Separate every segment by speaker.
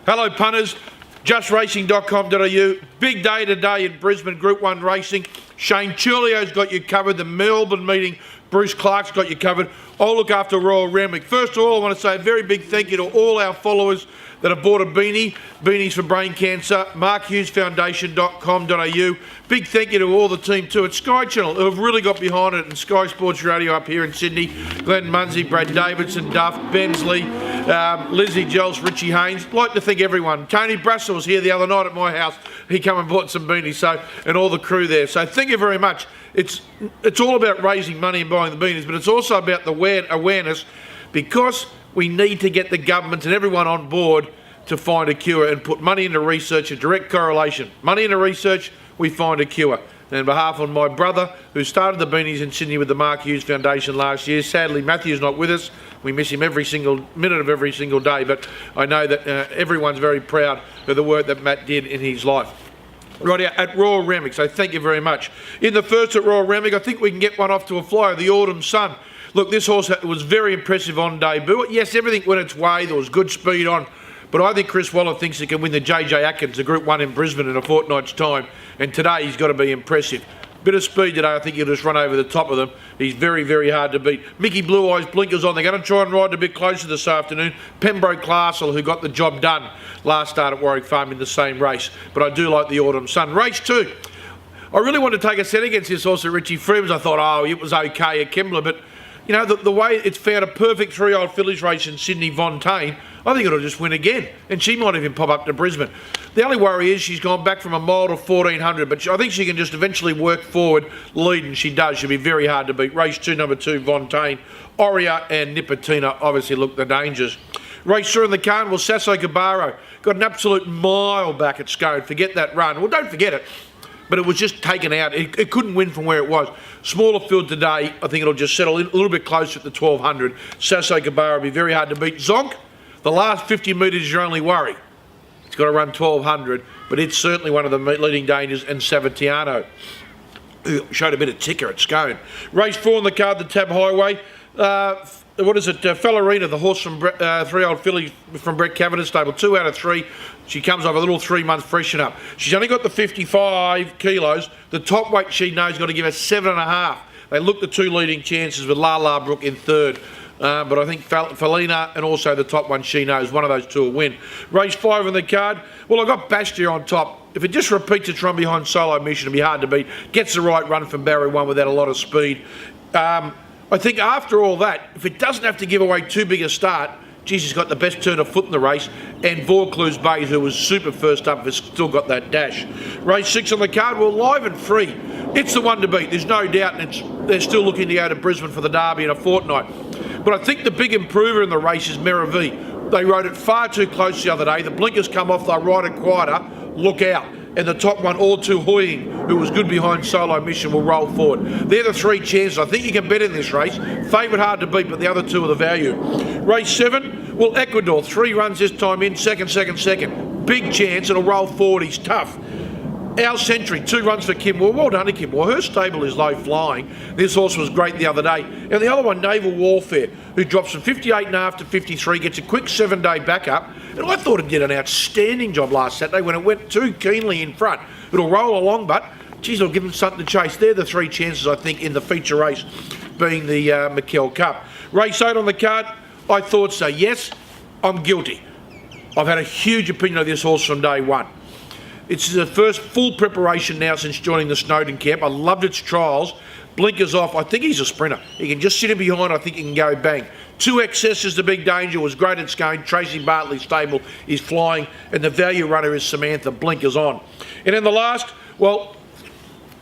Speaker 1: Hello punters, justracing.com.au. Big day today in Brisbane Group 1 racing. Shane Churlio's got you covered. The Melbourne meeting, Bruce Clark's got you covered. I'll look after Royal Randwick. First of all, I want to say a very big thank you to all our followers that have bought a beanie, Beanies for Brain Cancer, markhughesfoundation.com.au. Big thank you to all the team too at Sky Channel who have really got behind it, and Sky Sports Radio up here in Sydney. Glenn Munsey, Brad Davidson, Duff, Bensley, Lizzie Gels, Richie Haynes. Like to thank everyone. Tony Brassel was here the other night at my house. He came and bought some beanies, and all the crew there. So thank you very much. It's all about raising money and buying the beanies, but it's also about the awareness, because we need to get the government and everyone on board to find a cure and put money into research, a direct correlation. Money into research, we find a cure. And on behalf of my brother, who started the beanies in Sydney with the Mark Hughes Foundation last year, sadly Matthew's not with us. We miss him every single minute of every single day, but I know that everyone's very proud of the work that Matt did in his life. Right out at Royal Randwick, so thank you very much. In the first at Royal Randwick, I think we can get one off to a flyer, the Autumn Sun. Look, this horse was very impressive on debut. Yes, everything went its way. There was good speed on. But I think Chris Waller thinks he can win the JJ Atkins, the Group 1 in Brisbane in a fortnight's time. And today he's got to be impressive. Bit of speed today. I think he'll just run over the top of them. He's very, very hard to beat. Mickey Blue Eyes, blinkers on. They're going to try and ride a bit closer this afternoon. Pembroke Classell, who got the job done last start at Warwick Farm in the same race. But I do like the Autumn Sun. Race 2. I really wanted to take a set against this horse at Richie Freeman's. I thought, oh, it was okay at Kembla, but you know, the way it's found a perfect 3-year-old fillies race in Sydney, Vontaine, I think it'll just win again. And she might even pop up to Brisbane. The only worry is she's gone back from a mile to 1400, but I think she can just eventually work forward, lead, and she does. She'll be very hard to beat. Race 2, number 2, Vontaine. Oria and Nipotina obviously look the dangers. Race 3 in the Carnival, Sasso Corbaro. Got an absolute mile back at Scone. Forget that run. Well, don't forget it. But it was just taken out. It couldn't win from where it was. Smaller field today, I think it'll just settle in a little bit closer at the 1200. Sasso Corbaro will be very hard to beat. Zonk, the last 50 metres is your only worry. It's got to run 1200, but it's certainly one of the leading dangers. And Savatiano, who showed a bit of ticker at Scone. Race 4 on the card, the Tab Highway. Falerina, the horse from 3-year-old filly from Brett Cavendish's stable, 2 out of 3. She comes off a little 3-month freshen up. She's only got the 55 kilos. The top weight she knows got to give her 7.5. They look the 2 leading chances with La La Brook in 3rd. But I think Falerina and also the top one she knows, one of those 2 will win. Race 5 on the card. Well, I got Bastia on top. If it just repeats its run behind Solo Mission, it'll be hard to beat. Gets the right run from Barry 1 without a lot of speed. I think after all that, if it doesn't have to give away too big a start, geez, he's got the best turn of foot in the race. And Vaucluse Bay, who was super first up, has still got that dash. Race 6 on the card, well, Live and Free. It's the one to beat, there's no doubt, and they're still looking to go to Brisbane for the Derby in a fortnight. But I think the big improver in the race is Meravi. They rode it far too close the other day. The blinkers come off, they'll ride it quieter. Look out. And the top one, All Too Hoying, who was good behind Solo Mission, will roll forward. They're the 3 chances. I think you can bet in this race. Favourite hard to beat, but the other 2 are the value. Race 7, well, Ecuador, 3 runs this time in, second. Big chance, it'll roll forward, he's tough. Our Century, 2 runs for Kim Moore. Well done to Kim Moore. Her stable is low flying. This horse was great the other day. And the other one, Naval Warfare, who drops from 58.5 to 53, gets a quick 7-day backup. And I thought it did an outstanding job last Saturday when it went too keenly in front. It'll roll along, but geez, it'll give them something to chase. They're the 3 chances, I think, in the feature race, being the McKell Cup. Race 8 on the card, I thought so. Yes, I'm guilty. I've had a huge opinion of this horse from day one. It's the first full preparation now since joining the Snowden camp. I loved its trials. Blinkers off. I think he's a sprinter. He can just sit in behind. I think he can go bang. 2 excesses, the big danger. Was great at Scone. Tracy Bartley's stable is flying. And the value runner is Samantha. Blinkers on. And in the last, well,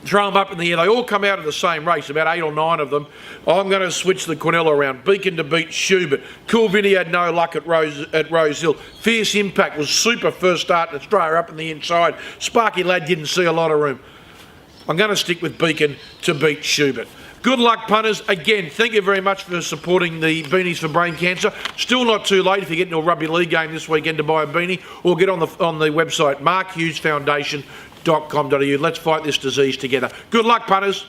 Speaker 1: throw them up in the air. They all come out of the same race, about 8 or 9 of them. I'm going to switch the Quinella around. Beacon to beat Schubert. Cool Vinny had no luck at Rose Hill. Fierce Impact was super first start and throw her up in the inside. Sparky Lad didn't see a lot of room. I'm going to stick with Beacon to beat Schubert. Good luck, punters. Again, thank you very much for supporting the Beanies for Brain Cancer. Still not too late if you get into a rugby league game this weekend to buy a beanie, or get on the website markhughesfoundation.com.au. Let's fight this disease together. Good luck, punters.